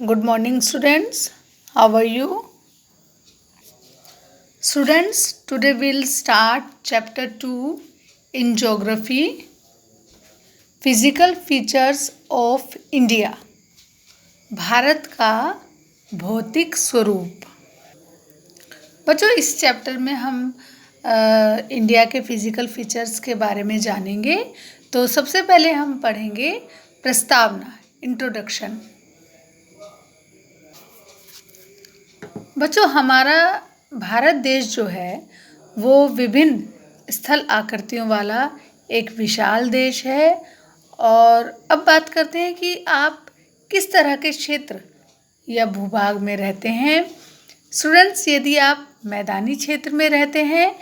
Good morning, students. How are you? Students, today we'll start chapter 2 in geography, physical features of India. Bharat का भौतिक स्वरूप। बच्चों, इस chapter में हम इंडिया के फिजिकल फीचर्स के बारे में जानेंगे। तो सबसे पहले हम पढ़ेंगे प्रस्तावना, इंट्रोडक्शन। बच्चों, हमारा भारत देश जो है वो विभिन्न स्थल आकृतियों वाला एक विशाल देश है। और अब बात करते हैं कि आप किस तरह के क्षेत्र या भूभाग में रहते हैं। स्टूडेंट्स, यदि आप मैदानी क्षेत्र में रहते हैं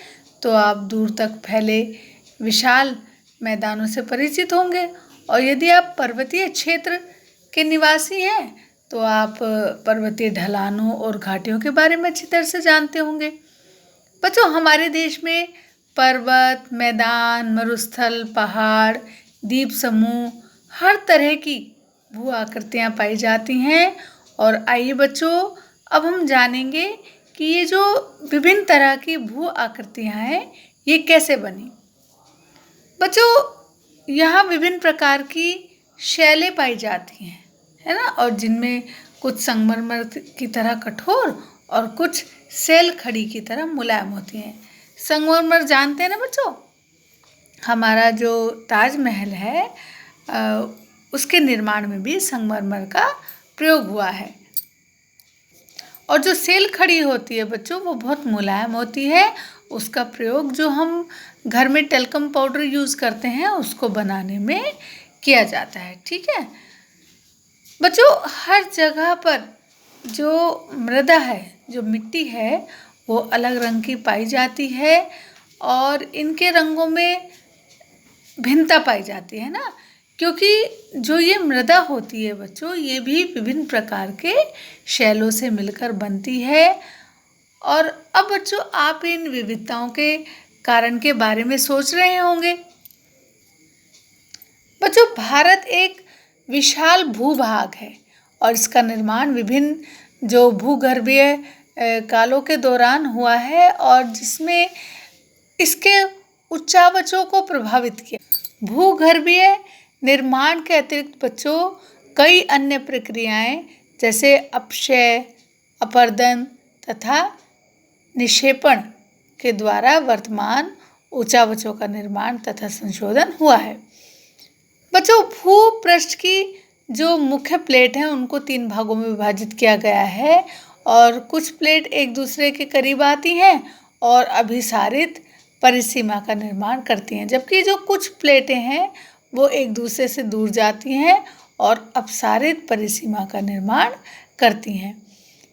तो आप दूर तक फैले विशाल मैदानों से परिचित होंगे, और यदि आप पर्वतीय क्षेत्र के निवासी हैं तो आप पर्वतीय ढलानों और घाटियों के बारे में अच्छी तरह से जानते होंगे। बच्चों, हमारे देश में पर्वत, मैदान, मरुस्थल, पहाड़, द्वीप समूह, हर तरह की भू आकृतियाँ पाई जाती हैं। और आइए बच्चों, अब हम जानेंगे कि ये जो विभिन्न तरह की भू आकृतियाँ हैं ये कैसे बनी। बच्चों, यहाँ विभिन्न प्रकार की शैलें पाई जाती हैं, है ना, और जिनमें कुछ संगमरमर की तरह कठोर और कुछ सेल खड़ी की तरह मुलायम होती हैं। संगमरमर जानते हैं ना बच्चों, हमारा जो ताजमहल है उसके निर्माण में भी संगमरमर का प्रयोग हुआ है। और जो सेल खड़ी होती है बच्चों, वो बहुत मुलायम होती है। उसका प्रयोग जो हम घर में टेल्कम पाउडर यूज़ करते हैं उसको बनाने में किया जाता है। ठीक है बच्चों, हर जगह पर जो मृदा है, जो मिट्टी है, वो अलग रंग की पाई जाती है और इनके रंगों में भिन्नता पाई जाती है ना, क्योंकि जो ये मृदा होती है बच्चों, ये भी विभिन्न प्रकार के शैलों से मिलकर बनती है। और अब बच्चों, आप इन विविधताओं के कारण के बारे में सोच रहे होंगे। बच्चों, भारत एक विशाल भूभाग है और इसका निर्माण विभिन्न जो भूगर्भीय कालों के दौरान हुआ है और जिसमें इसके उच्चावचों को प्रभावित किया। भूगर्भीय निर्माण के अतिरिक्त बच्चों कई अन्य प्रक्रियाएं जैसे अपक्षय, अपरदन तथा निक्षेपण के द्वारा वर्तमान उच्चावचों का निर्माण तथा संशोधन हुआ है। बच्चों, भूपृष्ठ की जो मुख्य प्लेट हैं उनको 3 भागों में विभाजित किया गया है और कुछ प्लेट एक दूसरे के करीब आती हैं और अभिसारित परिसीमा का निर्माण करती हैं, जबकि जो कुछ प्लेटें हैं वो एक दूसरे से दूर जाती हैं और अपसारित परिसीमा का निर्माण करती हैं।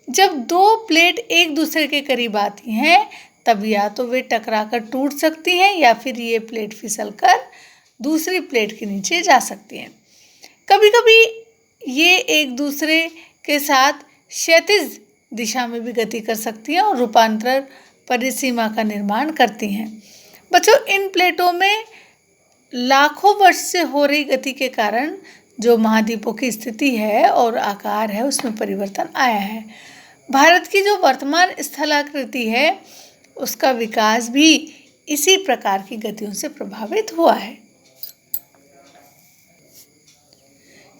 जब 2 प्लेट एक दूसरे के करीब आती हैं तब या तो वे टकराकर टूट सकती हैं या फिर ये प्लेट फिसलकर दूसरी प्लेट के नीचे जा सकती हैं। कभी कभी ये एक दूसरे के साथ क्षैतिज दिशा में भी गति कर सकती हैं और रूपांतरण परिसीमा का निर्माण करती हैं। बच्चों, इन प्लेटों में लाखों वर्ष से हो रही गति के कारण जो महाद्वीपों की स्थिति है और आकार है उसमें परिवर्तन आया है। भारत की जो वर्तमान स्थलाकृति है उसका विकास भी इसी प्रकार की गतियों से प्रभावित हुआ है।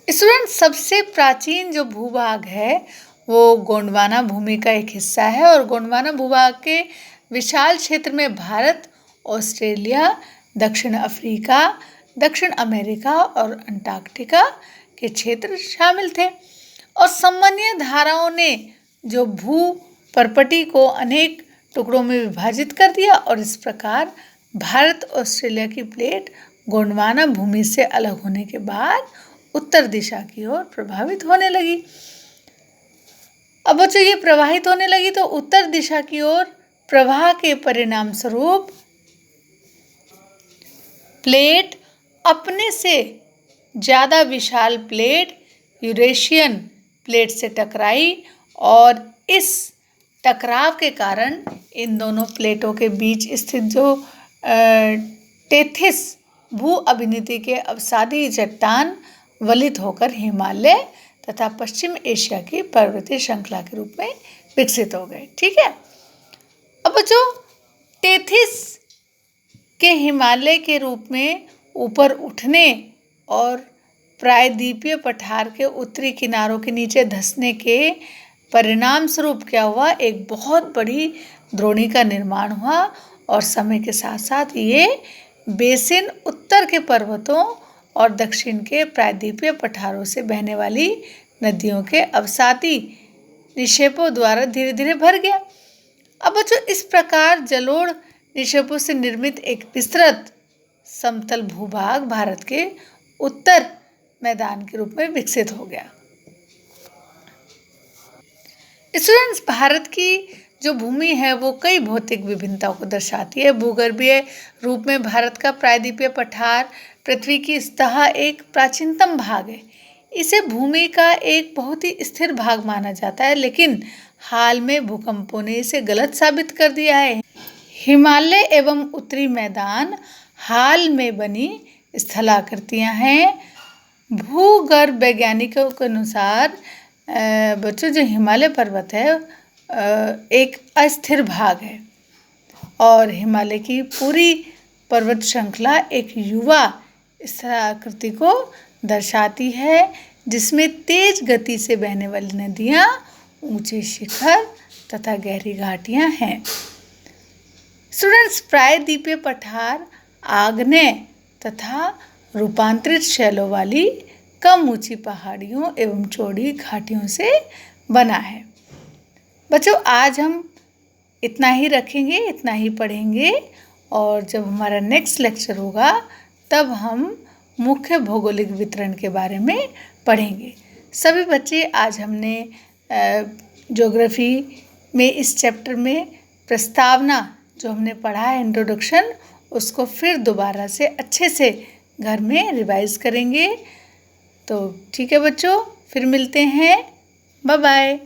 स्टूडेंट, सबसे प्राचीन जो भूभाग है वो गोंडवाना भूमि का एक हिस्सा है और गोंडवाना भूभाग के विशाल क्षेत्र में भारत, ऑस्ट्रेलिया, दक्षिण अफ्रीका, दक्षिण अमेरिका और अंटार्कटिका के क्षेत्र शामिल थे। और समन्वय धाराओं ने जो भू परपटी को अनेक टुकड़ों में विभाजित कर दिया और इस प्रकार भारत ऑस्ट्रेलिया की प्लेट गोंडवाना भूमि से अलग होने के बाद उत्तर दिशा की ओर प्रभावित होने लगी। अब बच्चों, ये प्रवाहित होने लगी तो उत्तर दिशा की ओर प्रवाह के परिणाम स्वरूप प्लेट अपने से ज़्यादा विशाल प्लेट यूरेशियन प्लेट से टकराई और इस टकराव के कारण इन दोनों प्लेटों के बीच स्थित जो टेथिस भू अभिनीति के अवसादी चट्टान वलित होकर हिमालय तथा पश्चिम एशिया की पर्वतीय श्रृंखला के रूप में विकसित हो गए। ठीक है। अब बच्चों, टेथिस के हिमालय के रूप में ऊपर उठने और प्रायद्वीपीय पठार के उत्तरी किनारों के नीचे धंसने के परिणाम स्वरूप क्या हुआ, एक बहुत बड़ी द्रोणी का निर्माण हुआ और समय के साथ साथ ये बेसिन उत्तर के पर्वतों और दक्षिण के प्रायद्वीपीय पठारों से बहने वाली नदियों के अवसादी निक्षेपों द्वारा धीरे धीरे भर गया। अब बच्चों, इस प्रकार जलोढ़ निक्षेपों से निर्मित एक विस्तृत समतल भूभाग भारत के उत्तर मैदान के रूप में विकसित हो गया। स्टूडेंट्स, भारत की जो भूमि है वो कई भौतिक विभिन्नताओं को दर्शाती है। भूगर्भीय रूप में भारत का प्रायद्वीपीय पठार पृथ्वी की सतह एक प्राचीनतम भाग है। इसे भूमि का एक बहुत ही स्थिर भाग माना जाता है, लेकिन हाल में भूकंपों ने इसे गलत साबित कर दिया है। हिमालय एवं उत्तरी मैदान हाल में बनी स्थलाकृतियां हैं। भूगर्भ वैज्ञानिकों के अनुसार बच्चों, जो हिमालय पर्वत है एक अस्थिर भाग है और हिमालय की पूरी पर्वत श्रृंखला एक युवा स्थलाकृति को दर्शाती है, जिसमें तेज गति से बहने वाली नदियाँ, ऊंचे शिखर तथा गहरी घाटियाँ हैं। स्टूडेंट्स, प्रायद्वीपीय पठार आग्नेय तथा रूपांतरित शैलों वाली कम ऊंची पहाड़ियों एवं चौड़ी घाटियों से बना है। बच्चों, आज हम इतना ही रखेंगे, इतना ही पढ़ेंगे और जब हमारा नेक्स्ट लेक्चर होगा तब हम मुख्य भौगोलिक वितरण के बारे में पढ़ेंगे। सभी बच्चे, आज हमने ज्योग्राफी में इस चैप्टर में प्रस्तावना जो हमने पढ़ा है, इंट्रोडक्शन, उसको फिर दोबारा से अच्छे से घर में रिवाइज करेंगे। तो ठीक है बच्चों, फिर मिलते हैं। Bye bye.